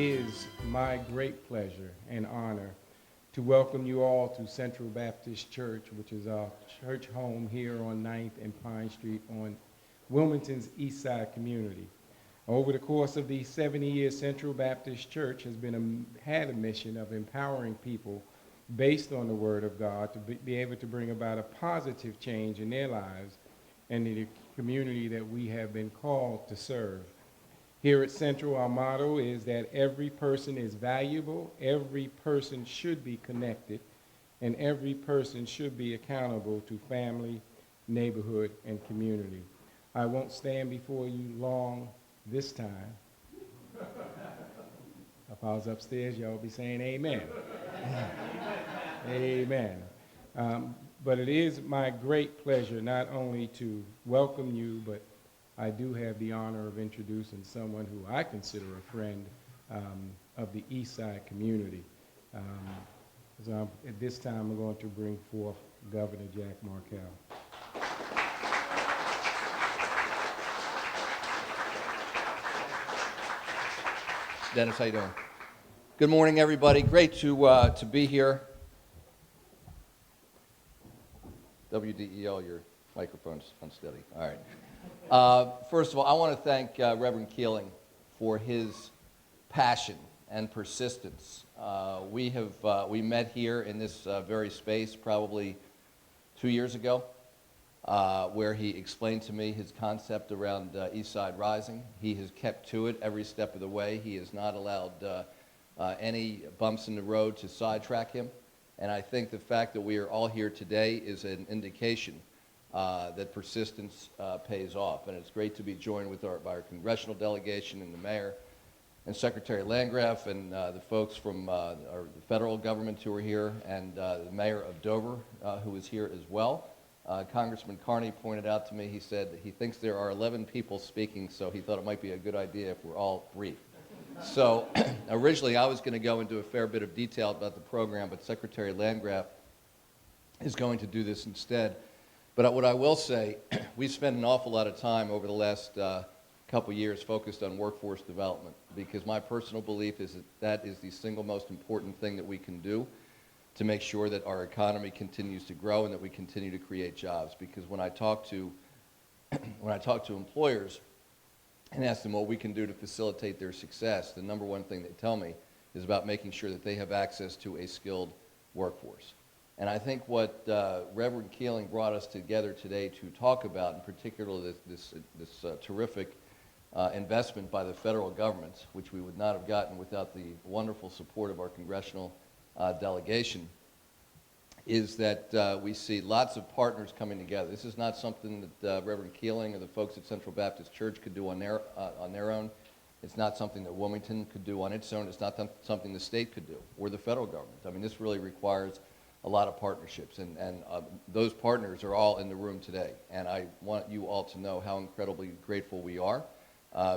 is my great pleasure and honor to welcome you all to Central Baptist Church, which is our church home here on 9th and Pine Street on Wilmington's Eastside community. Over the course of these 70 years, Central Baptist Church has had a mission of empowering people based on the Word of God to be able to bring about a positive change in their lives and in the community that we have been called to serve. Here at Central, our motto is that every person is valuable, every person should be connected, and every person should be accountable to family, neighborhood, and community. I won't stand before you long this time. If I was upstairs, y'all would be saying amen. Amen. But it is my great pleasure not only to welcome you, but I do have the honor of introducing someone who I consider a friend of the Eastside community. So at this time, I'm going to bring forth Governor Jack Markell. Dennis, how you doing? Good morning, everybody. Great to be here. WDEL, your microphone's unsteady. All right. First of all, I want to thank Reverend Keeling for his passion and persistence. We met here in this very space probably 2 years ago, where he explained to me his concept around Eastside Rising. He has kept to it every step of the way. He has not allowed any bumps in the road to sidetrack him. And I think the fact that we are all here today is an indication that persistence pays off. And it's great to be joined with by our congressional delegation and the mayor and Secretary Landgraf and the folks from the federal government who are here, and the mayor of Dover who is here as well. Congressman Carney pointed out to me, he said he thinks there are 11 people speaking, so he thought it might be a good idea if we're all brief. So originally I was going to go into a fair bit of detail about the program, but Secretary Landgraf is going to do this instead. But what I will say, we spent an awful lot of time over the last couple years focused on workforce development, because my personal belief is that is the single most important thing that we can do to make sure that our economy continues to grow and that we continue to create jobs. Because when I talk to employers and ask them what we can do to facilitate their success, the number one thing they tell me is about making sure that they have access to a skilled workforce. And I think what Reverend Keeling brought us together today to talk about, in particular this terrific investment by the federal government, which we would not have gotten without the wonderful support of our congressional delegation, is that we see lots of partners coming together. This is not something that Reverend Keeling or the folks at Central Baptist Church could do on their own. It's not something that Wilmington could do on its own. It's not something the state could do or the federal government. I mean, this really requires a lot of partnerships, and those partners are all in the room today. And I want you all to know how incredibly grateful we are,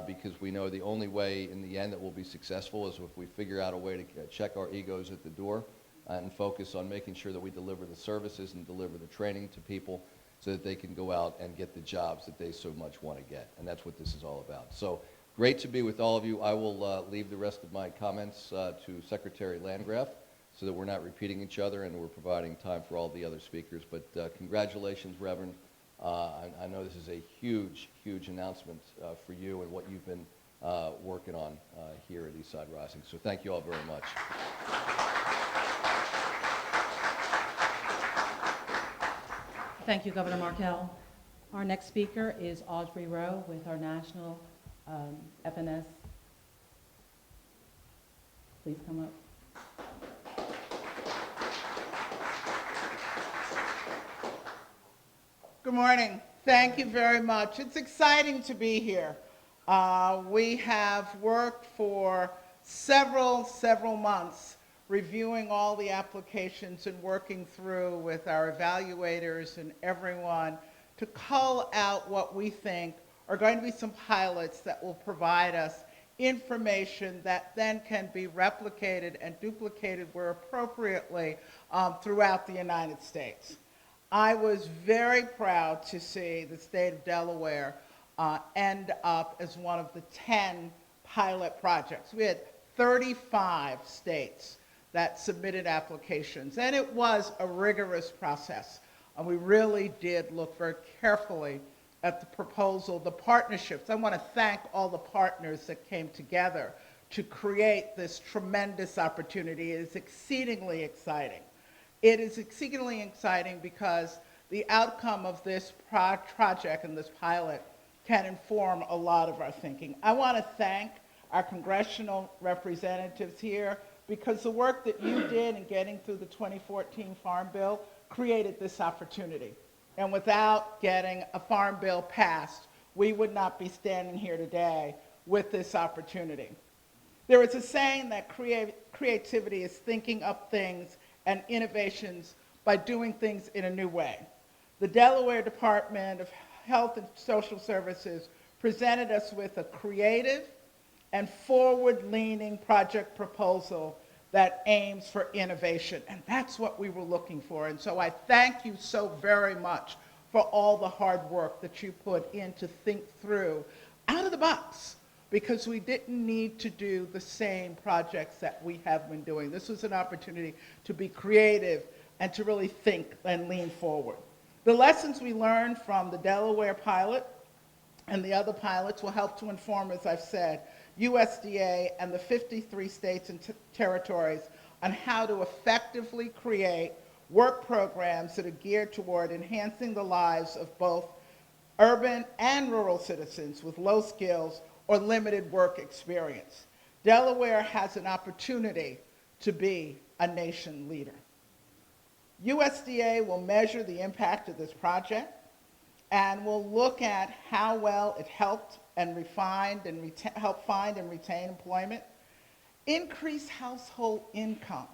because we know the only way in the end that we'll be successful is if we figure out a way to check our egos at the door and focus on making sure that we deliver the services and deliver the training to people so that they can go out and get the jobs that they so much want to get. And that's what this is all about. So great to be with all of you. I will leave the rest of my comments to Secretary Landgraf so that we're not repeating each other and we're providing time for all the other speakers. But congratulations, Reverend. I know this is a huge, huge announcement for you and what you've been working on here at Eastside Rising. So thank you all very much. Thank you, Governor Markell. Our next speaker is Audrey Rowe with our national FNS. Please come up. Good morning. Thank you very much. It's exciting to be here. We have worked for several months reviewing all the applications and working through with our evaluators and everyone to cull out what we think are going to be some pilots that will provide us information that then can be replicated and duplicated where appropriately throughout the United States. I was very proud to see the state of Delaware end up as one of the 10 pilot projects. We had 35 states that submitted applications. And it was a rigorous process. And we really did look very carefully at the proposal, the partnerships. I want to thank all the partners that came together to create this tremendous opportunity. It is exceedingly exciting. It is exceedingly exciting because the outcome of this project and this pilot can inform a lot of our thinking. I want to thank our congressional representatives here because the work that you did in getting through the 2014 Farm Bill created this opportunity. And without getting a Farm Bill passed, we would not be standing here today with this opportunity. There is a saying that creativity is thinking up things and innovations by doing things in a new way. The Delaware Department of Health and Social Services presented us with a creative and forward-leaning project proposal that aims for innovation. And that's what we were looking for. And so I thank you so very much for all the hard work that you put in to think through out of the box, because we didn't need to do the same projects that we have been doing. This was an opportunity to be creative and to really think and lean forward. The lessons we learned from the Delaware pilot and the other pilots will help to inform, as I've said, USDA and the 53 states and territories on how to effectively create work programs that are geared toward enhancing the lives of both urban and rural citizens with low skills or limited work experience. Delaware has an opportunity to be a nation leader. USDA will measure the impact of this project and will look at how well it helped and help find and retain employment, increase household income,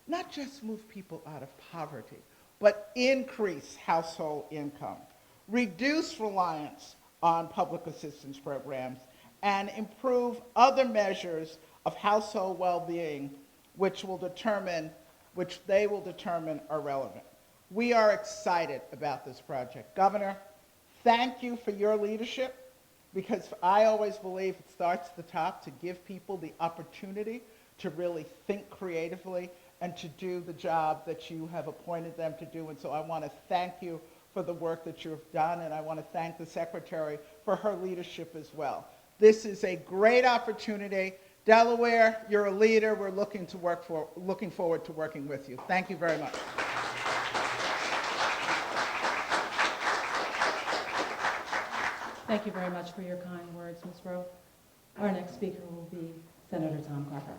not just move people out of poverty, but increase household income, reduce reliance on public assistance programs, and improve other measures of household well-being which they will determine are relevant. We are excited about this project. Governor, thank you for your leadership, because I always believe it starts at the top to give people the opportunity to really think creatively and to do the job that you have appointed them to do. And so I want to thank you for the work that you have done, and I want to thank the Secretary for her leadership as well. This is a great opportunity. Delaware, you're a leader. We're looking forward to working with you. Thank you very much. Thank you very much for your kind words, Ms. Rowe. Our next speaker will be Senator Tom Carper.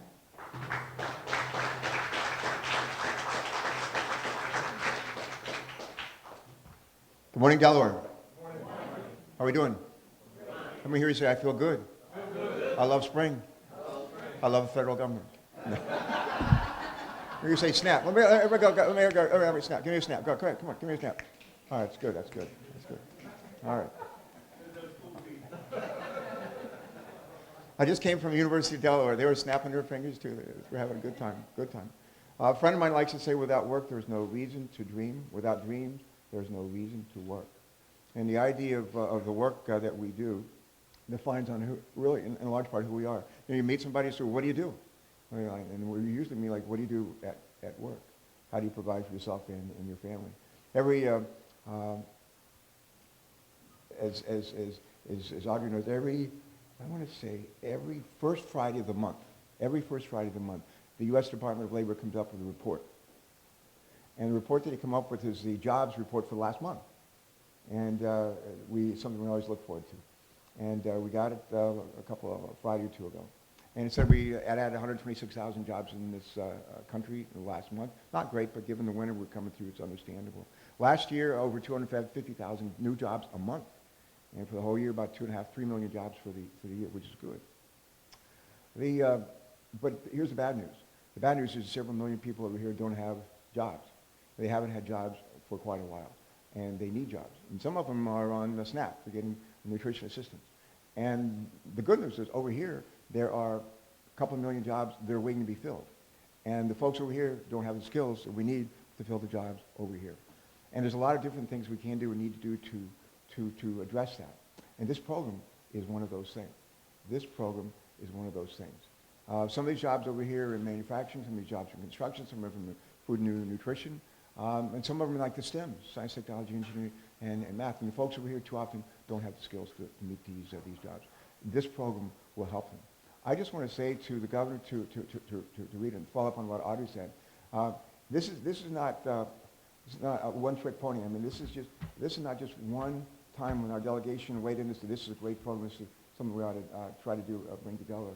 Good morning, Delaware. Good morning. How are we doing? Let me hear you say, I feel good. I love spring. I love the federal government. You say snap. Let me snap. Give me a snap. Go ahead. Come on. Give me a snap. All right. That's good. That's good. That's good. All right. I just came from the University of Delaware. They were snapping their fingers too. We're having a good time. Good time. A friend of mine likes to say, without work, there's no reason to dream. Without dreams, there's no reason to work. And the idea of the work that we do defines on who, really, in a large part, who we are. You meet somebody and say, what do you do? And we usually mean, like, what do you do at work? How do you provide for yourself and your family? Every, as Audrey knows, every first Friday of the month, the U.S. Department of Labor comes up with a report. And the report that they come up with is the jobs report for the last month. And something we always look forward to. And we got it a Friday or two ago. And it said we had added 126,000 jobs in this country in the last month. Not great, but given the winter we're coming through, it's understandable. Last year, over 250,000 new jobs a month. And for the whole year, about 2.5, 3 million jobs for the year, which is good. But here's the bad news. The bad news is several million people over here don't have jobs. They haven't had jobs for quite a while, and they need jobs. And some of them are on the SNAP. They're getting nutrition assistance. And the good news is over here, there are a couple million jobs that are waiting to be filled. And the folks over here don't have the skills that we need to fill the jobs over here. And there's a lot of different things we can do and need to do to address that. And this program is one of those things. This program is one of those things. Some of these jobs over here in manufacturing, some of these jobs in construction, some of them in food and nutrition, and some of them like the STEMs, science, technology, engineering, and math. And the folks over here too often don't have the skills to meet these jobs. This program will help them. I just want to say to the governor, to Rita, and follow up on what Audrey said, this is not a one-trick pony. I mean, this is not just one time when our delegation weighed in. This is a great program. This is something we ought to try to do, bring to Delaware.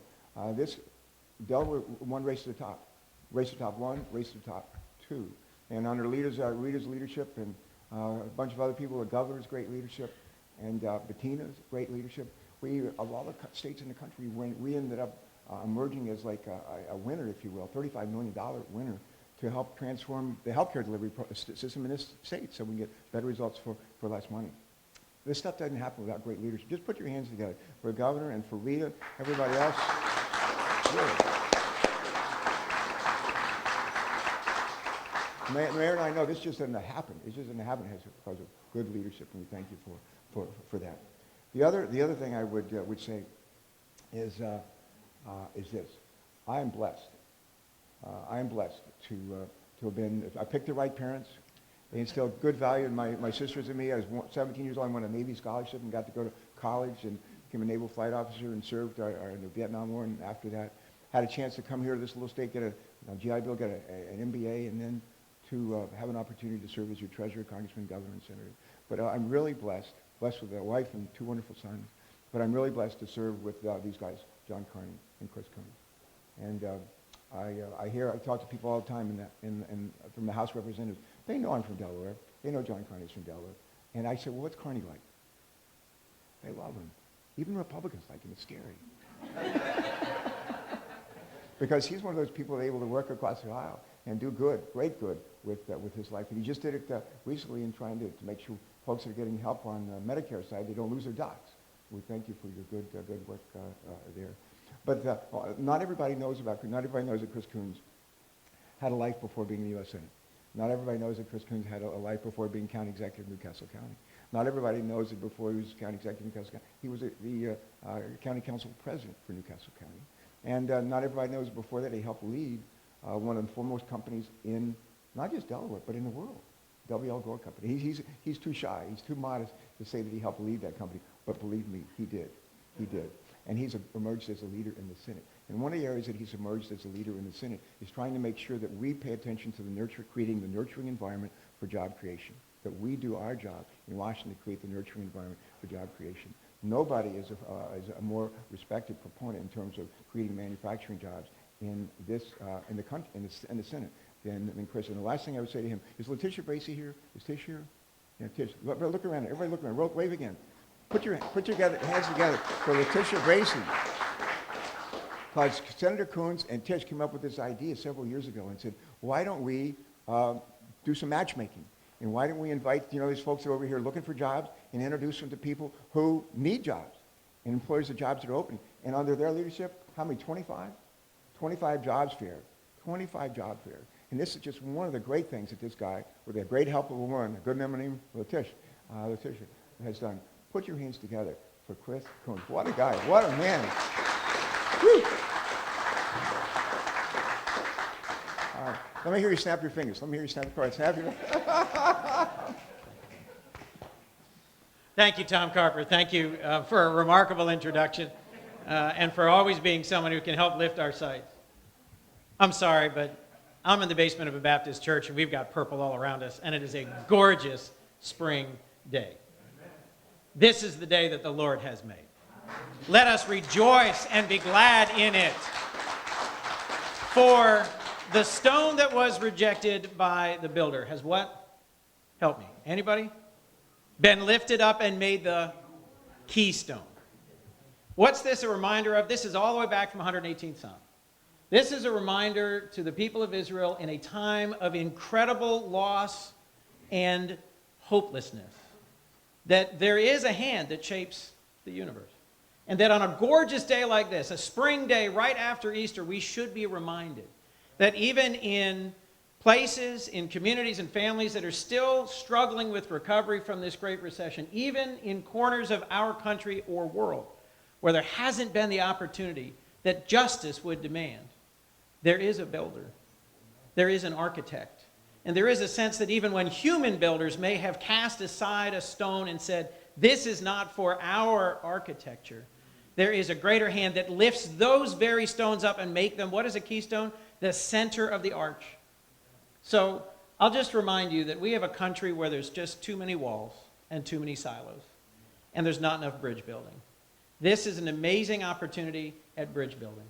Delaware won race to the top. Race to the top 1, race to the top 2. And under Rita's leadership and a bunch of other people, the governor's great leadership, and Bettina's great leadership, of all the states in the country, we ended up emerging as like a winner, if you will, $35 million winner to help transform the healthcare delivery system in this state so we can get better results for less money. This stuff doesn't happen without great leadership. Just put your hands together for the governor and for Rita, everybody else. Really. Mayor and I know this just doesn't happen. It just doesn't happen because of good leadership, and we thank you for that. The other thing I would say is this: I am blessed. I am blessed to have been. I picked the right parents. They instilled good value in my sisters and me. I was 17 years old. I won a Navy scholarship and got to go to college and became a naval flight officer and served in the Vietnam War. And after that, had a chance to come here to this little state, get a GI Bill, get an MBA, and then to have an opportunity to serve as your treasurer, congressman, governor, and senator. But I'm really blessed with a wife and 2 wonderful sons. But I'm really blessed to serve with these guys, John Carney and Chris Coons. And I talk to people all the time from the House of Representatives. They know I'm from Delaware. They know John Carney's from Delaware. And I said, well, what's Carney like? They love him. Even Republicans like him. It's scary. Because he's one of those people able to work across the aisle and do good, great good with his life. And he just did it recently in trying to make sure folks that are getting help on the Medicare side, they don't lose their docs. We thank you for your good work there. But not everybody knows that Chris Coons had a life before being in the U.S. Senate. Not everybody knows that Chris Coons had a life before being county executive in Newcastle County. Not everybody knows that before he was county executive in Newcastle County, he was the county council president for Newcastle County. And not everybody knows before that he helped lead one of the foremost companies in not just Delaware, but in the world, W.L. Gore Company. He's too shy. He's too modest to say that he helped lead that company. But believe me, he did. He did. And he's emerged as a leader in the Senate. And one of the areas that he's emerged as a leader in the Senate is trying to make sure that we pay attention to creating the nurturing environment for job creation, that we do our job in Washington to create the nurturing environment for job creation. Nobody is a more respected proponent in terms of creating manufacturing jobs in the country, in the Senate than Chris. And the last thing I would say to him is, Letitia Bracey here? Is Tish here? Yeah, Tish. Look around. Everybody look around. Wave again. Put your hands together for Letitia Bracey. Because Senator Coons and Tish came up with this idea several years ago and said, why don't we do some matchmaking? And why don't we invite these folks that are over here looking for jobs and introduce them to people who need jobs and employers of jobs that are open. And under their leadership, how many? 25? 25 jobs fair. 25 job fairs. And this is just one of the great things that this guy, with the great help of a woman, a good name, Letitia, has done. Put your hands together for Chris Coons. What a guy. What a man. Woo. All right. Let me hear you snap your fingers. Let me hear you snap your cards. Snap your Thank you, Tom Carper. Thank you for a remarkable introduction and for always being someone who can help lift our sights. I'm sorry, but I'm in the basement of a Baptist church, and we've got purple all around us, and it is a gorgeous spring day. This is the day that the Lord has made. Let us rejoice and be glad in it. For the stone that was rejected by the builder has what? Help me. Anybody? Been lifted up and made the keystone. What's this a reminder of? This is all the way back from 118th Psalm. This is a reminder to the people of Israel in a time of incredible loss and hopelessness that there is a hand that shapes the universe. And that on a gorgeous day like this, a spring day right after Easter, we should be reminded that even in places, in communities and families that are still struggling with recovery from this great recession, even in corners of our country or world where there hasn't been the opportunity that justice would demand, there is a builder, there is an architect, and there is a sense that even when human builders may have cast aside a stone and said, this is not for our architecture, there is a greater hand that lifts those very stones up and make them, what is a keystone? The center of the arch. So I'll just remind you that we have a country where there's just too many walls and too many silos, and there's not enough bridge building. This is an amazing opportunity at bridge building.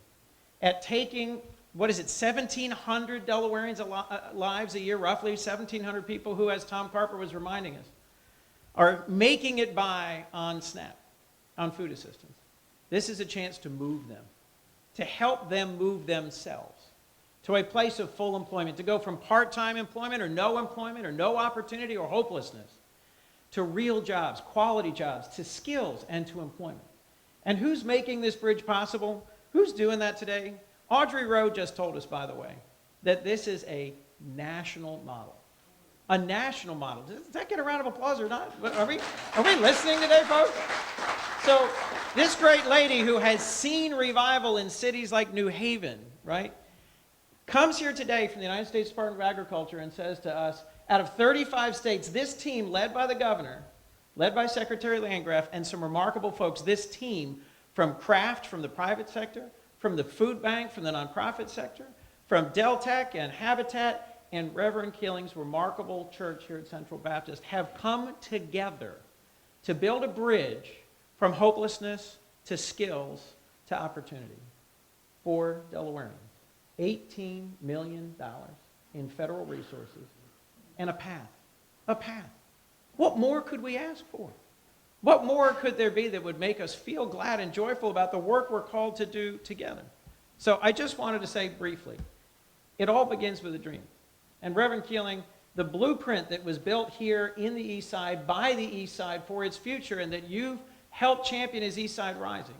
At taking, 1,700 Delawareans lives a year, roughly 1,700 people who, as Tom Carper was reminding us, are making it by on SNAP, on food assistance. This is a chance to move them, to help them move themselves to a place of full employment, to go from part-time employment or no opportunity or hopelessness to real jobs, quality jobs, to skills and to employment. And who's making this bridge possible? Who's doing that today? Audrey Rowe just told us, by the way, that this is a national model. A national model. Does that get a round of applause or not? Are we listening today, folks? So this great lady who has seen revival in cities like New Haven, right, comes here today from the United States Department of Agriculture and says to us, out of 35 states, this team led by the governor, led by Secretary Landgraf, and some remarkable folks, this team from Kraft, from the private sector, from the food bank, from the nonprofit sector, from Deltec and Habitat, and Reverend Keeling's remarkable church here at Central Baptist have come together to build a bridge from hopelessness to skills to opportunity for Delawareans. $18 million in federal resources and a path. A path. What more could we ask for? What more could there be that would make us feel glad and joyful about the work we're called to do together? So I just wanted to say briefly, it all begins with a dream. And Reverend Keeling, the blueprint that was built here in the East Side, by the East Side for its future, and that you've helped champion as Eastside Rising,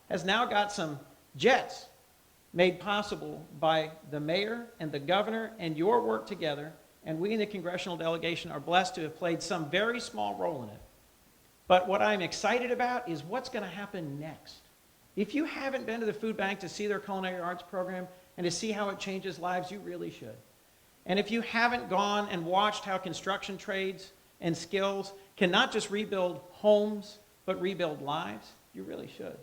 has now got some jets made possible by the mayor and the governor and your work together, and we in the congressional delegation are blessed to have played some very small role in it. But what I'm excited about is what's going to happen next. If you haven't been to the food bank to see their culinary arts program and to see how it changes lives, you really should. And if you haven't gone and watched how construction trades and skills can not just rebuild homes, but rebuild lives, you really should.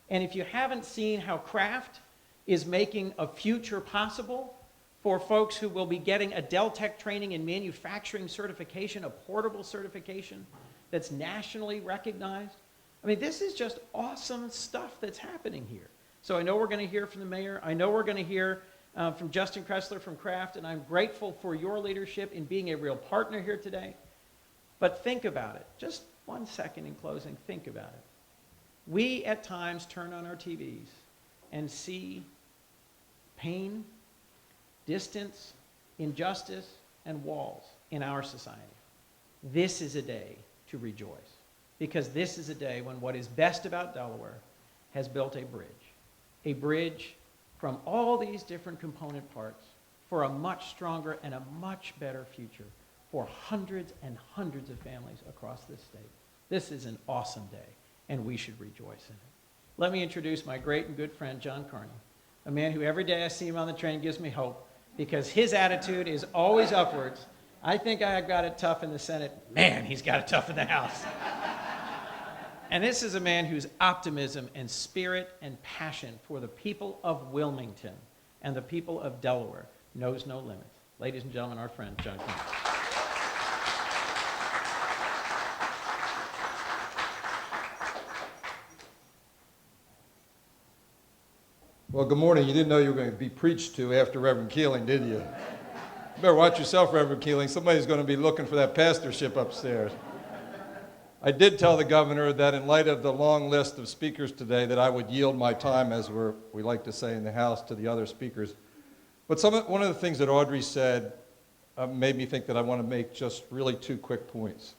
And if you haven't seen how craft is making a future possible for folks who will be getting a Deltec training in manufacturing certification, a portable certification that's nationally recognized. I mean, this is just awesome stuff that's happening here. So I know we're going to hear from the mayor. I know we're going to hear from Justin Kressler from Kraft, and I'm grateful for your leadership in being a real partner here today. But think about it. Just 1 second in closing, think about it. We at times turn on our TVs and see pain, distance, injustice, and walls in our society. This is a day to rejoice, because this is a day when what is best about Delaware has built a bridge from all these different component parts for a much stronger and a much better future for hundreds and hundreds of families across this state. This is an awesome day, and we should rejoice in it. Let me introduce my great and good friend, John Carney, a man who every day I see him on the train gives me hope, because his attitude is always upwards. I think I got it tough in the Senate. Man, he's got it tough in the House. And this is a man whose optimism and spirit and passion for the people of Wilmington and the people of Delaware knows no limits. Ladies and gentlemen, our friend, John Carney. Well, good morning. You didn't know you were going to be preached to after Reverend Keeling, did you? You better watch yourself, Reverend Keeling. Somebody's going to be looking for that pastorship upstairs. I did tell the governor that in light of the long list of speakers today that I would yield my time, as we like to say in the House, to the other speakers. But one of the things that Audrey said made me think that I want to make just really 2 quick points.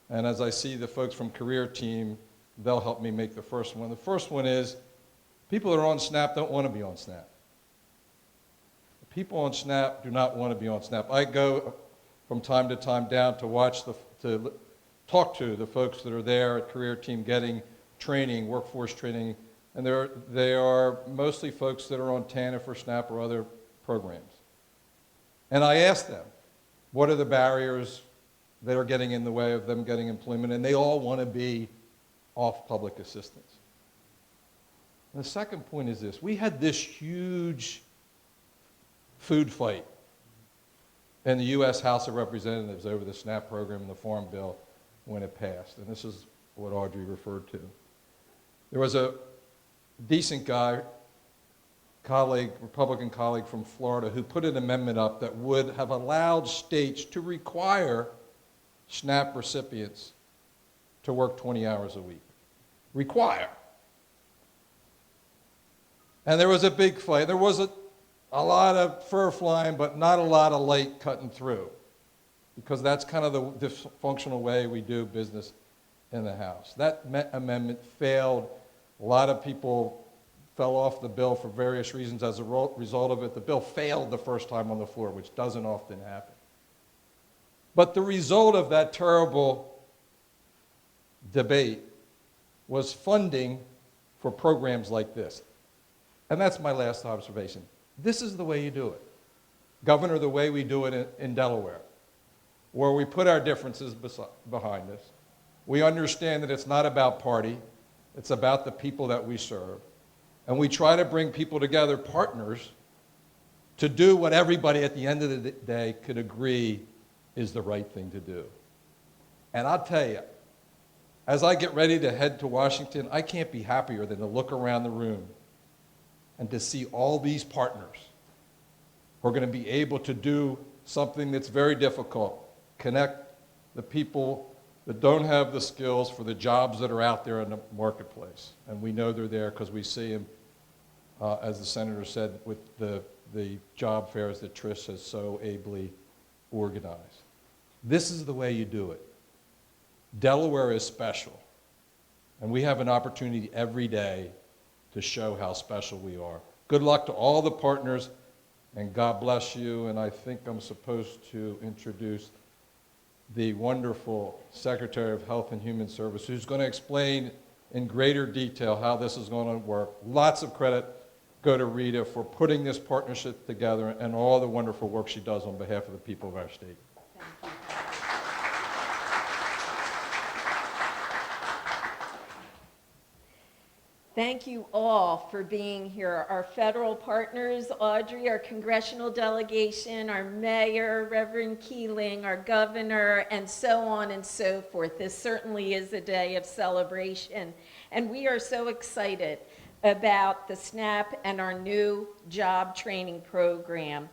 And as I see the folks from Career Team, they'll help me make the first one. The first one is, people that are on SNAP don't want to be on SNAP. People on SNAP do not want to be on SNAP. I go from time to time down to talk to the folks that are there at Career Team getting training, workforce training, And they are mostly folks that are on TANF or SNAP or other programs. And I asked them, what are the barriers that are getting in the way of them getting employment? And they all want to be off public assistance. And the second point is this. We had this huge food fight in the U.S. House of Representatives over the SNAP program and the Farm Bill when it passed. And this is what Audrey referred to. There was a decent guy, Republican colleague from Florida, who put an amendment up that would have allowed states to require SNAP recipients to work 20 hours a week. Require. And there was a big fight. There was a lot of fur flying, but not a lot of light cutting through, because that's kind of the dysfunctional way we do business in the House. That amendment failed. A lot of people fell off the bill for various reasons. As a result of it, the bill failed the first time on the floor, which doesn't often happen. But the result of that terrible debate was funding for programs like this. And that's my last observation. This is the way you do it. Governor, the way we do it in Delaware, where we put our differences behind us. We understand that it's not about party. It's about the people that we serve. And we try to bring people together, partners, to do what everybody at the end of the day could agree is the right thing to do. And I'll tell you, as I get ready to head to Washington, I can't be happier than to look around the room and to see all these partners who are going to be able to do something that's very difficult, connect the people that don't have the skills for the jobs that are out there in the marketplace. And we know they're there because we see them, as the senator said, with the job fairs that Trish has so ably organized. This is the way you do it. Delaware is special, and we have an opportunity every day to show how special we are. Good luck to all the partners, and God bless you. And I think I'm supposed to introduce the wonderful Secretary of Health and Human Services, who's going to explain in greater detail how this is going to work. Lots of credit go to Rita for putting this partnership together and all the wonderful work she does on behalf of the people of our state. Thank you all for being here. Our federal partners, Audrey, our congressional delegation, our mayor, Reverend Keeling, our governor, and so on and so forth. This certainly is a day of celebration. And we are so excited about the SNAP and our new job training program.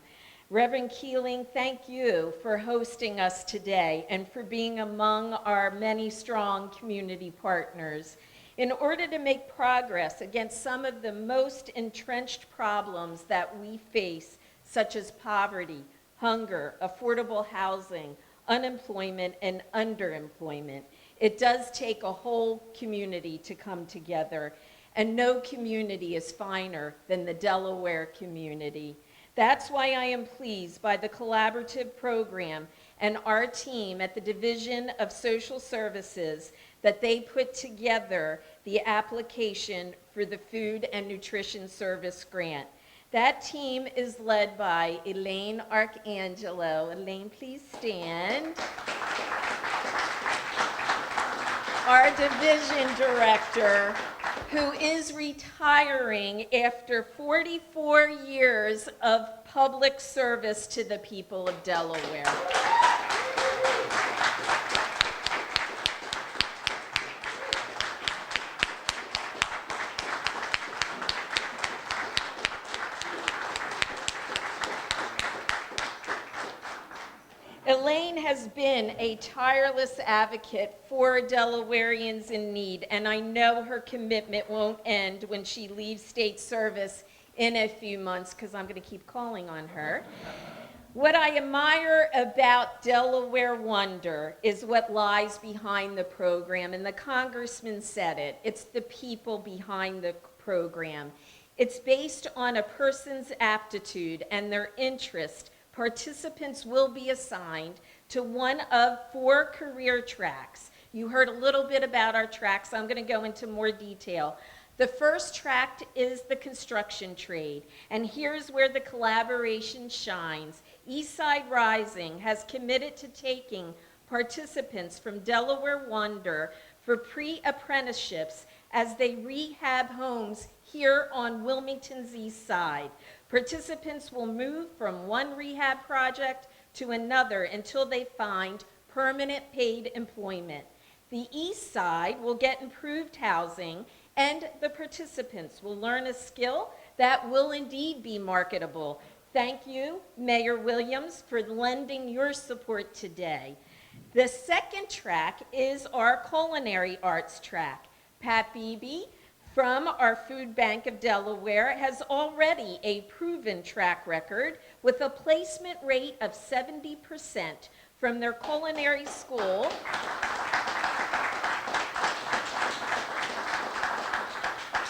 Reverend Keeling, thank you for hosting us today and for being among our many strong community partners. In order to make progress against some of the most entrenched problems that we face, such as poverty, hunger, affordable housing, unemployment, and underemployment, it does take a whole community to come together, and no community is finer than the Delaware community. That's why I am pleased by the collaborative program and our team at the Division of Social Services that they put together the application for the Food and Nutrition Service Grant. That team is led by Elaine Arcangelo. Elaine, please stand. Our division director, who is retiring after 44 years of public service to the people of Delaware. Elaine has been a tireless advocate for Delawareans in need, and I know her commitment won't end when she leaves state service in a few months, because I'm going to keep calling on her. What I admire about Delaware Wonder is what lies behind the program, and the congressman said it. It's the people behind the program. It's based on a person's aptitude and their interest. Participants will be assigned to one of 4 career tracks. You heard a little bit about our tracks. I'm going to go into more detail. The first track is the construction trade, and here's where the collaboration shines. Eastside Rising has committed to taking participants from Delaware Wonder for pre-apprenticeships as they rehab homes here on Wilmington's East Side. Participants will move from one rehab project to another until they find permanent paid employment. The East Side will get improved housing, and the participants will learn a skill that will indeed be marketable. Thank you, Mayor Williams, for lending your support today. The second track is our culinary arts track. Pat Beebe from our Food Bank of Delaware has already a proven track record with a placement rate of 70% from their culinary school.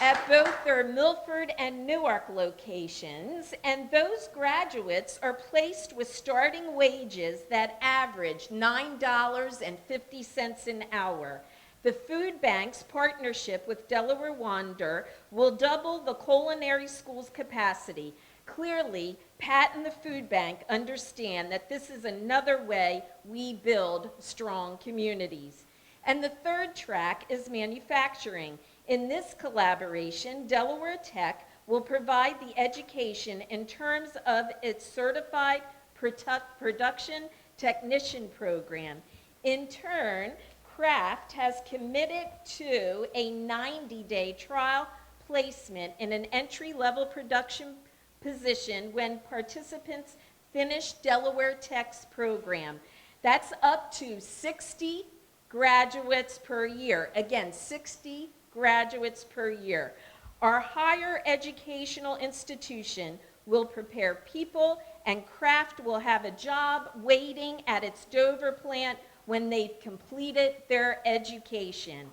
At both their Milford and Newark locations, and those graduates are placed with starting wages that average $9.50 an hour. The Food Bank's partnership with Delaware Wonder will double the culinary school's capacity. Clearly, Pat and the Food Bank understand that this is another way we build strong communities. And the third track is manufacturing. In this collaboration, Delaware Tech will provide the education in terms of its certified production technician program. In turn, Kraft has committed to a 90-day trial placement in an entry-level production position when participants finish Delaware Tech's program. That's up to 60 graduates per year. Again, 60 graduates per year. Our higher educational institution will prepare people, and Kraft will have a job waiting at its Dover plant when they've completed their education.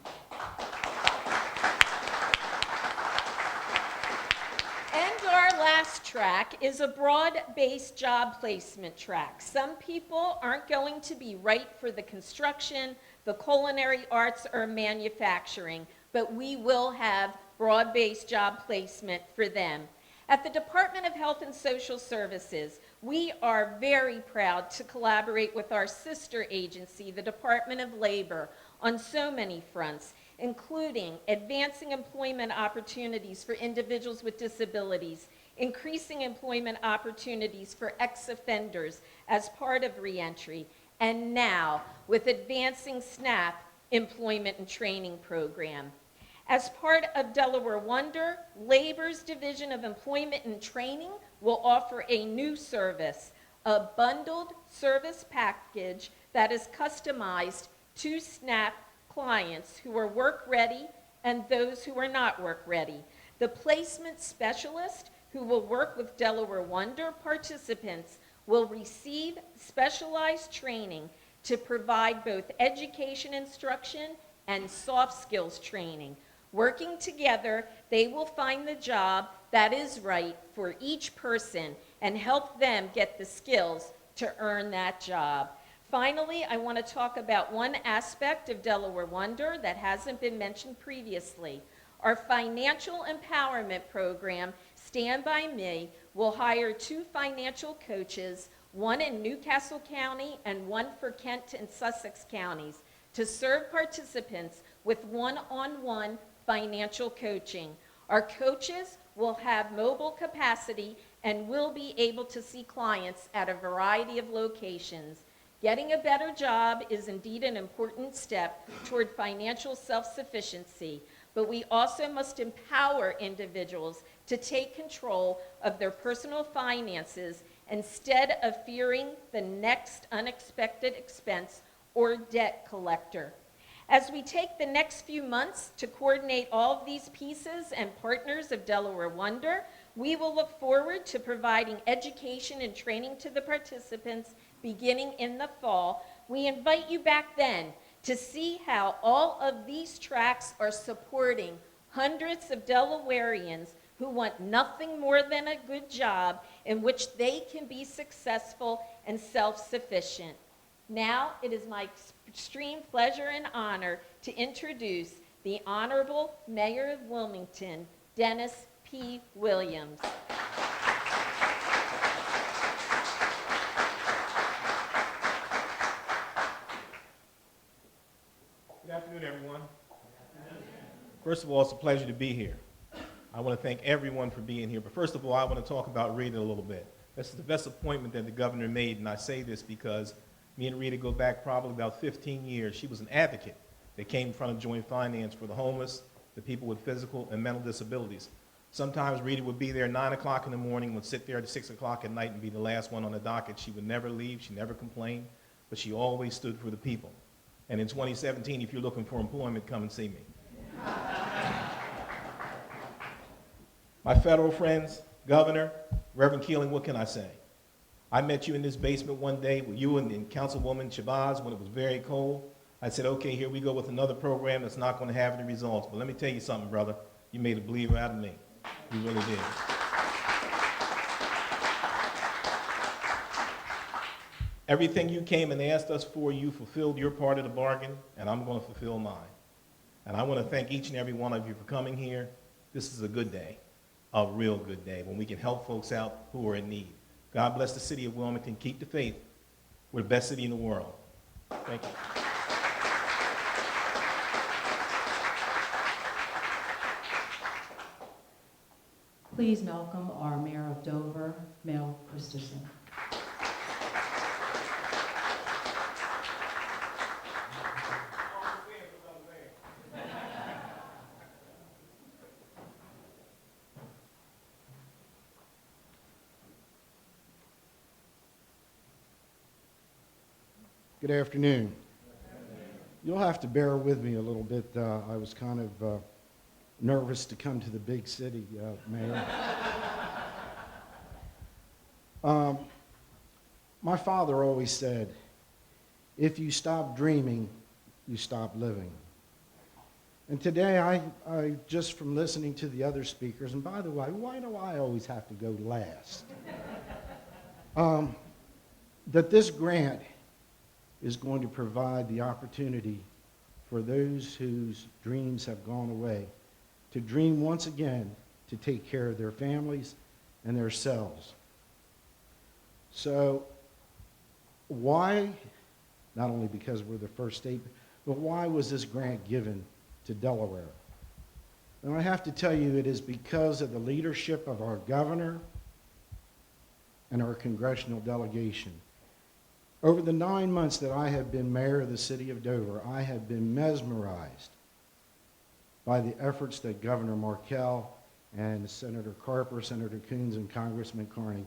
And our last track is a broad-based job placement track. Some people aren't going to be right for the construction, the culinary arts, or manufacturing, but we will have broad-based job placement for them. At the Department of Health and Social Services, we are very proud to collaborate with our sister agency, the Department of Labor, on so many fronts, including advancing employment opportunities for individuals with disabilities, increasing employment opportunities for ex-offenders as part of reentry, and now with advancing SNAP employment and training program. As part of Delaware Wonder, Labor's Division of Employment and Training will offer a new service, a bundled service package that is customized to SNAP clients who are work-ready and those who are not work-ready. The placement specialist who will work with Delaware Wonder participants will receive specialized training to provide both education instruction and soft skills training. Working together, they will find the job that is right for each person and help them get the skills to earn that job. Finally, I want to talk about one aspect of Delaware Wonder that hasn't been mentioned previously. Our financial empowerment program, Stand By Me, will hire 2 financial coaches, one in Newcastle County and one for Kent and Sussex counties, to serve participants with one-on-one financial coaching. Our coaches will have mobile capacity and will be able to see clients at a variety of locations. Getting a better job is indeed an important step toward financial self-sufficiency, but we also must empower individuals to take control of their personal finances instead of fearing the next unexpected expense or debt collector. As we take the next few months to coordinate all of these pieces and partners of Delaware Wonder, we will look forward to providing education and training to the participants beginning in the fall. We invite you back then to see how all of these tracks are supporting hundreds of Delawareans who want nothing more than a good job in which they can be successful and self-sufficient. Now it is my extreme pleasure and honor to introduce the the Honorable Mayor of Wilmington, Dennis P. Williams. Good afternoon, everyone. First of all, it's a pleasure to be here. I want to thank everyone for being here, but first of all, I want to talk about Rita a little bit. This is the best appointment that the governor made, and I say this because me and Rita go back probably about 15 years. She was an advocate that came in front of Joint Finance for the homeless, the people with physical and mental disabilities. Sometimes Rita would be there 9 o'clock in the morning, would sit there at 6 o'clock at night and be the last one on the docket. She would never leave, she never complained, but she always stood for the people. And in 2017, if you're looking for employment, come and see me. My federal friends, Governor, Reverend Keeling, what can I say? I met you in this basement one day with you and Councilwoman Shabazz when it was very cold. I said, okay, here we go with another program that's not going to have any results. But let me tell you something, brother. You made a believer out of me. You really did. Everything you came and asked us for, you fulfilled your part of the bargain, and I'm going to fulfill mine. And I want to thank each and every one of you for coming here. This is a good day, a real good day, when we can help folks out who are in need. God bless the city of Wilmington. Keep the faith. We're the best city in the world. Thank you. Please welcome our Mayor of Dover, Mel Christiansen. Good afternoon. You'll have to bear with me a little bit. I was kind of nervous to come to the big city, Mayor. My father always said, if you stop dreaming, you stop living. And today, I just from listening to the other speakers, and by the way, why do I always have to go last? That this grant is going to provide the opportunity for those whose dreams have gone away to dream once again to take care of their families and themselves. So why, not only because we're the first state, but why was this grant given to Delaware? And I have to tell you, it is because of the leadership of our governor and our congressional delegation. Over the 9 months that I have been mayor of the city of Dover, I have been mesmerized by the efforts that Governor Markell and Senator Carper, Senator Coons, and Congressman Carney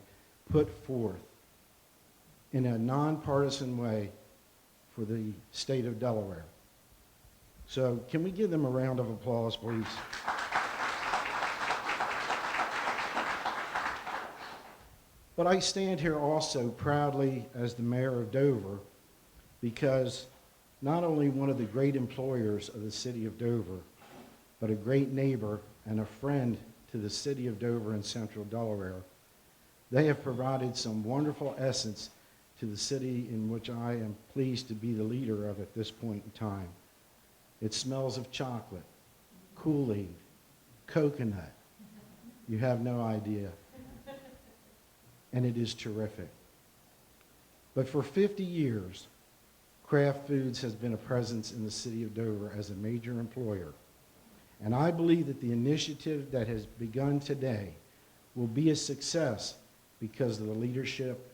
put forth in a nonpartisan way for the state of Delaware. So can we give them a round of applause, please? But I stand here also proudly as the mayor of Dover because not only one of the great employers of the city of Dover, but a great neighbor and a friend to the city of Dover and central Delaware, they have provided some wonderful essence to the city in which I am pleased to be the leader of at this point in time. It smells of chocolate, Kool-Aid, coconut. You have no idea. And it is terrific. But for 50 years, Kraft Foods has been a presence in the city of Dover as a major employer. And I believe that the initiative that has begun today will be a success because of the leadership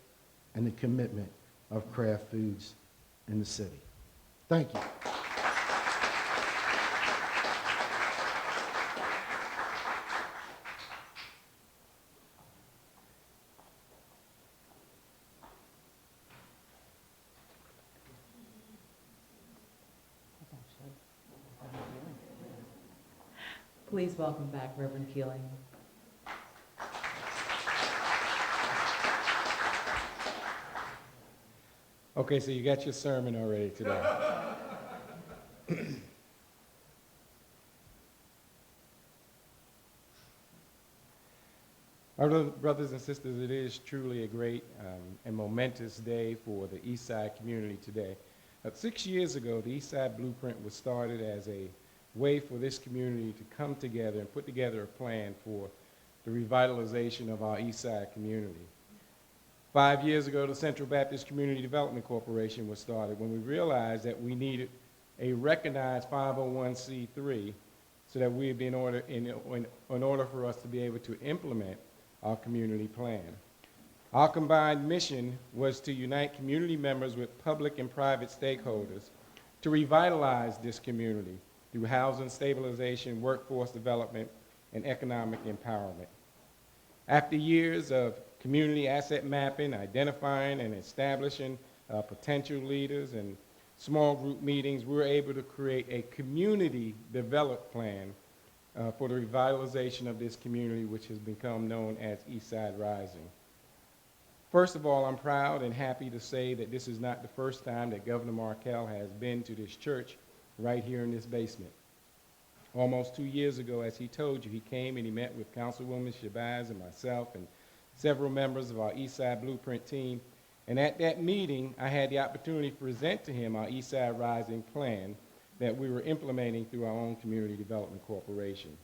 and the commitment of Kraft Foods in the city. Thank you. Please welcome back Reverend Keeling. Okay, so you got your sermon already today. Our brothers and sisters, it is truly a great and momentous day for the Eastside community today. 6 years ago, the Eastside Blueprint was started as a way for this community to come together and put together a plan for the revitalization of our East Side community. 5 years ago, the Central Baptist Community Development Corporation was started when we realized that we needed a recognized 501c3 so that we'd be in order for us to be able to implement our community plan. Our combined mission was to unite community members with public and private stakeholders to revitalize this community through housing stabilization, workforce development, and economic empowerment. After years of community asset mapping, identifying and establishing potential leaders and small group meetings, we were able to create a community development plan for the revitalization of this community, which has become known as Eastside Rising. First of all, I'm proud and happy to say that this is not the first time that Governor Markell has been to this church right here in this basement. Almost 2 years ago, as he told you, he came and he met with Councilwoman Shabazz and myself and several members of our Eastside Blueprint team. And at that meeting, I had the opportunity to present to him our Eastside Rising plan that we were implementing through our own Community Development Corporation.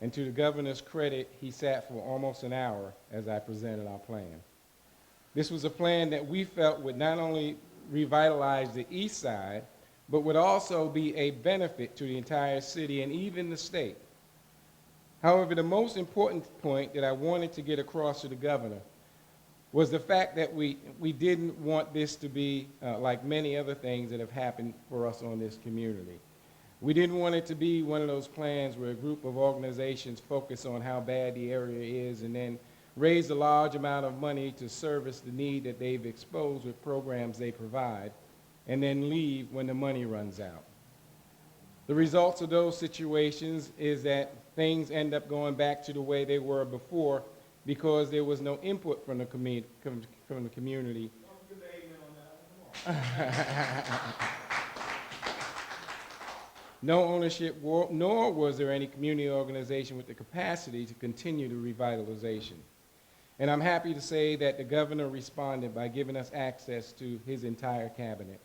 And to the governor's credit, he sat for almost an hour as I presented our plan. This was a plan that we felt would not only revitalize the East Side, but would also be a benefit to the entire city and even the state. However, the most important point that I wanted to get across to the governor was the fact that we didn't want this to be like many other things that have happened for us on this community. We didn't want it to be one of those plans where a group of organizations focus on how bad the area is and then raise a large amount of money to service the need that they've exposed with programs they provide, and then leave when the money runs out. The results of those situations is that things end up going back to the way they were before because there was no input from the community. No ownership, nor was there any community organization with the capacity to continue the revitalization. And I'm happy to say that the governor responded by giving us access to his entire cabinet.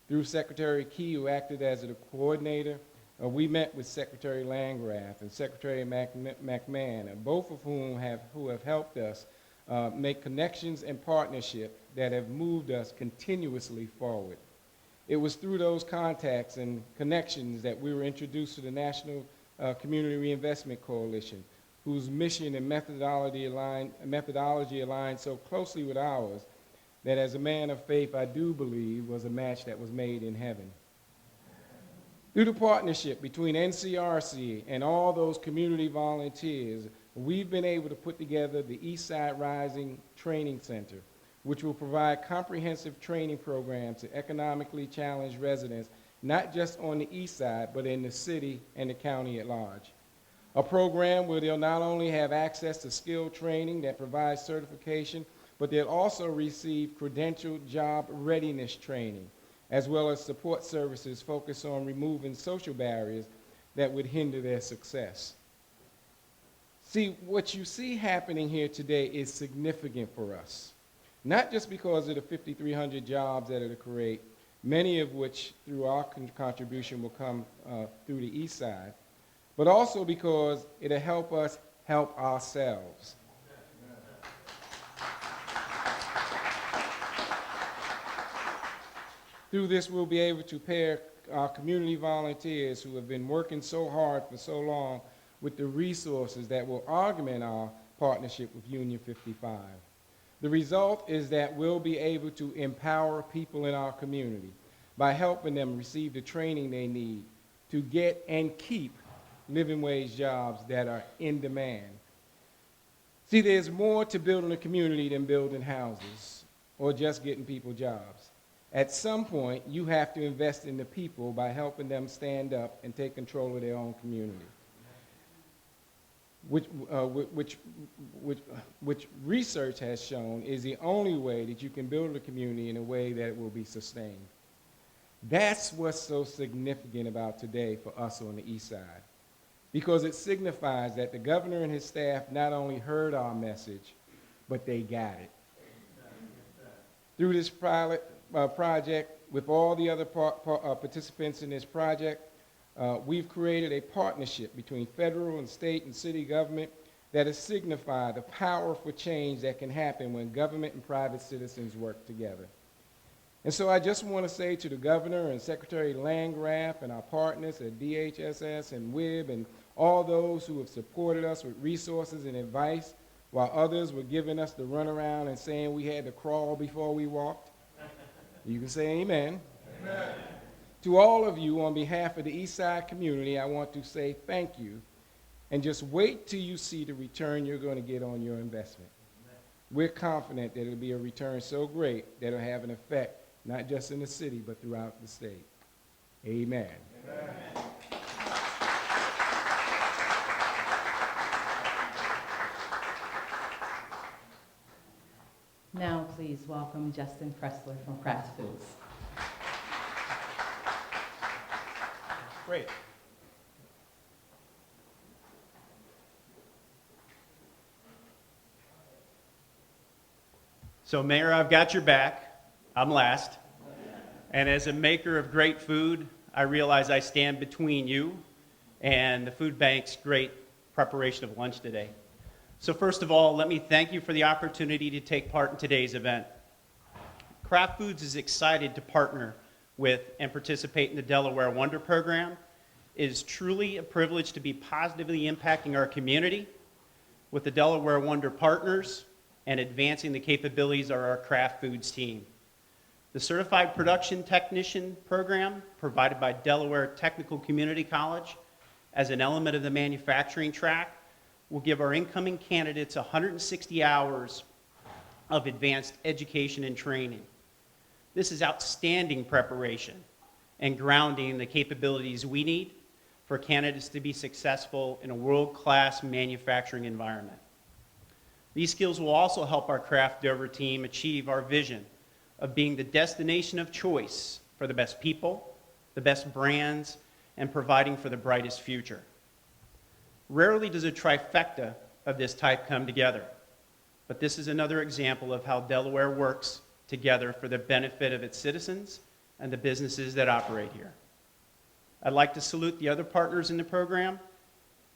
Through Secretary Key, who acted as a coordinator, we met with Secretary Landgraf and Secretary McMahon, both of whom have helped us make connections and partnership that have moved us continuously forward. It was through those contacts and connections that we were introduced to the National Community Reinvestment Coalition, whose mission and methodology aligned so closely with ours that as a man of faith, I do believe was a match that was made in heaven. Through the partnership between NCRC and all those community volunteers, we've been able to put together the Eastside Rising Training Center, which will provide comprehensive training programs to economically challenged residents, not just on the East Side, but in the city and the county at large. A program where they'll not only have access to skilled training that provides certification, but they'll also receive credentialed job readiness training, as well as support services focused on removing social barriers that would hinder their success. See, what you see happening here today is significant for us, not just because of the 5,300 jobs that it'll create, many of which through our contribution will come through the East Side, but also because it'll help us help ourselves. Through this, we'll be able to pair our community volunteers who have been working so hard for so long with the resources that will augment our partnership with Union 55. The result is that we'll be able to empower people in our community by helping them receive the training they need to get and keep living wage jobs that are in demand. See, there's more to building a community than building houses or just getting people jobs. At some point, you have to invest in the people by helping them stand up and take control of their own community, which research has shown is the only way that you can build a community in a way that it will be sustained. That's what's so significant about today for us on the East Side, because it signifies that the governor and his staff not only heard our message, but they got it. Through this project, with all the other participants in this project, we've created a partnership between federal and state and city government that has signified the powerful change that can happen when government and private citizens work together. And so I just want to say to the governor and Secretary Landgraf and our partners at DHSS and WIB and all those who have supported us with resources and advice while others were giving us the runaround and saying we had to crawl before we walked. You can say amen. Amen. To all of you, on behalf of the Eastside community, I want to say thank you, and just wait till you see the return you're going to get on your investment. Amen. We're confident that it'll be a return so great that it'll have an effect not just in the city, but throughout the state. Amen. Amen. Now, please welcome Justin Kressler from Kraft Foods. Great. So, Mayor, I've got your back. I'm last. And as a maker of great food, I realize I stand between you and the food bank's great preparation of lunch today. So first of all, let me thank you for the opportunity to take part in today's event. Kraft Foods is excited to partner with and participate in the Delaware Wonder Program. It is truly a privilege to be positively impacting our community with the Delaware Wonder partners and advancing the capabilities of our Kraft Foods team. The Certified Production Technician program provided by Delaware Technical Community College as an element of the manufacturing track will give our incoming candidates 160 hours of advanced education and training. This is outstanding preparation and grounding the capabilities we need for candidates to be successful in a world-class manufacturing environment. These skills will also help our Kraft Dover team achieve our vision of being the destination of choice for the best people, the best brands, and providing for the brightest future. Rarely does a trifecta of this type come together, but this is another example of how Delaware works together for the benefit of its citizens and the businesses that operate here. I'd like to salute the other partners in the program,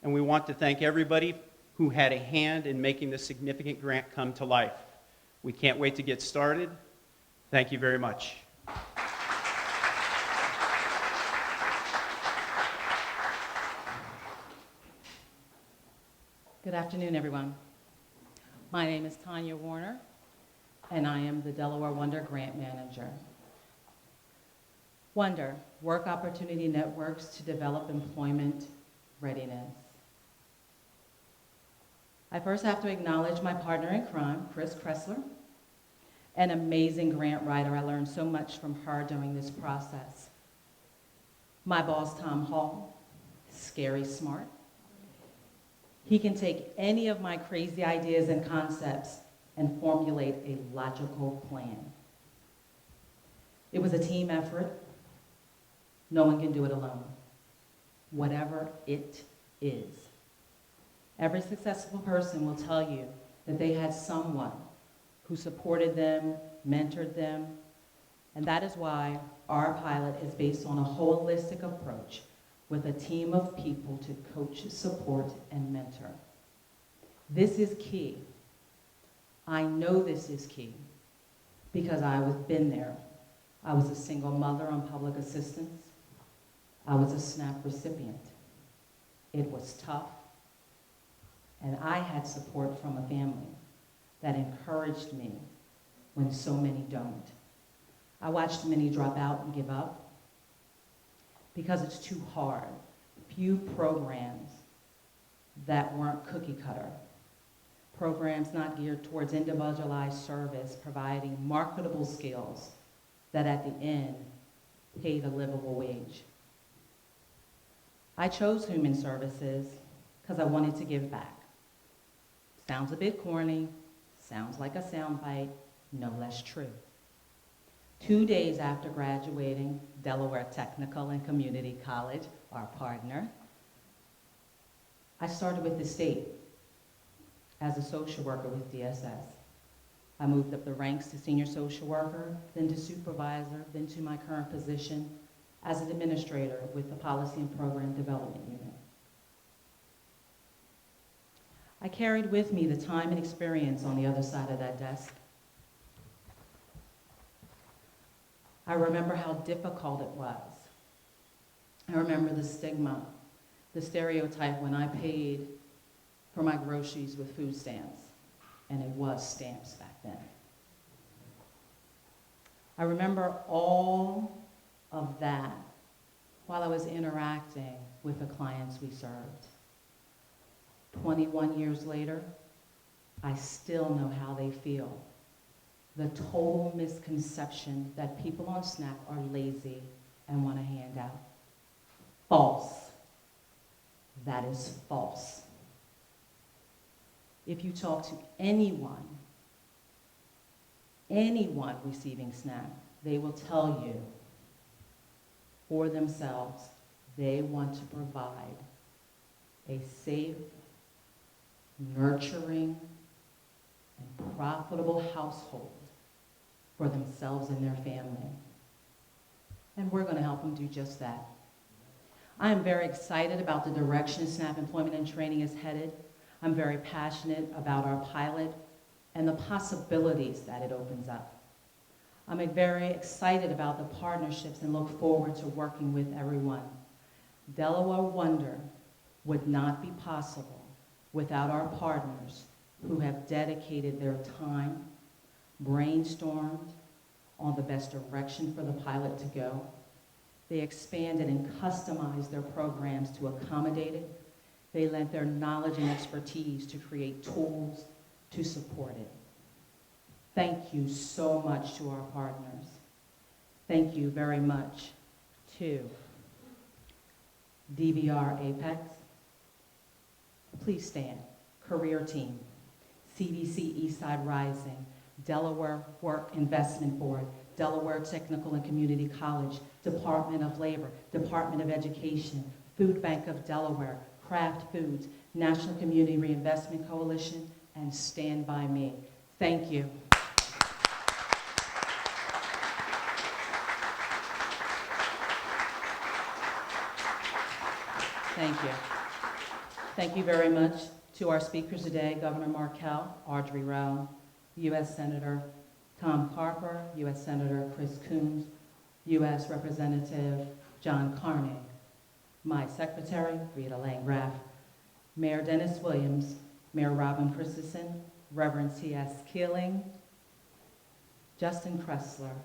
and we want to thank everybody who had a hand in making this significant grant come to life. We can't wait to get started. Thank you very much. Good afternoon, everyone. My name is Tanya Warner, and I am the Delaware Wonder Grant Manager. Wonder, Work Opportunity Networks to Develop Employment Readiness. I first have to acknowledge my partner in crime, Chris Kressler, an amazing grant writer. I learned so much from her during this process. My boss, Tom Hall, scary smart. He can take any of my crazy ideas and concepts and formulate a logical plan. It was a team effort. No one can do it alone, whatever it is. Every successful person will tell you that they had someone who supported them, mentored them, and that is why our pilot is based on a holistic approach with a team of people to coach, support, and mentor. This is key. I know this is key because I've been there. I was a single mother on public assistance. I was a SNAP recipient. It was tough, and I had support from a family that encouraged me when so many don't. I watched many drop out and give up because it's too hard. Few programs that weren't cookie cutter. Programs not geared towards individualized service, providing marketable skills that at the end paid a livable wage. I chose human services because I wanted to give back. Sounds a bit corny, sounds like a soundbite, no less true. 2 days after graduating Delaware Technical and Community College, our partner, I started with the state as a social worker with DSS. I moved up the ranks to senior social worker, then to supervisor, then to my current position as an administrator with the Policy and Program Development Unit. I carried with me the time and experience on the other side of that desk. I remember how difficult it was. I remember the stigma, the stereotype when I paid for my groceries with food stamps, and it was stamps back then. I remember all of that while I was interacting with the clients we served. 21 years later, I still know how they feel. The total misconception that people on SNAP are lazy and want a handout. False. That is false. If you talk to anyone receiving SNAP, they will tell you for themselves they want to provide a safe, nurturing, and profitable household for themselves and their family. And we're going to help them do just that. I am very excited about the direction SNAP Employment and Training is headed. I'm very passionate about our pilot and the possibilities that it opens up. I'm very excited about the partnerships and look forward to working with everyone. Delaware Wonder would not be possible without our partners who have dedicated their time, brainstormed on the best direction for the pilot to go. They expanded and customized their programs to accommodate it. They lent their knowledge and expertise to create tools to support it. Thank you so much to our partners. Thank you very much to DVR Apex. Please stand. Career Team, CDC Eastside Rising, Delaware Work Investment Board, Delaware Technical and Community College, Department of Labor, Department of Education, Food Bank of Delaware, Kraft Foods, National Community Reinvestment Coalition, and Stand By Me. Thank you. Thank you. Thank you very much to our speakers today, Governor Markell, Audrey Rowe, U.S. Senator Tom Carper, U.S. Senator Chris Coons, U.S. Representative John Carney, my secretary, Rita Landgraf, Mayor Dennis Williams, Mayor Robin Christiansen, Reverend T.S. Keeling, Justin Kressler.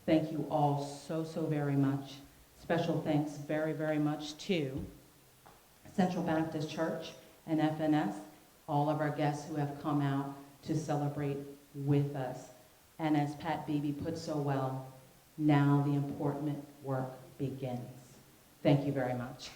Thank you all so very much. Special thanks very much to Central Baptist Church and FNS, all of our guests who have come out to celebrate with us. And as Pat Beebe put so well, now the important work begins. Thank you very much.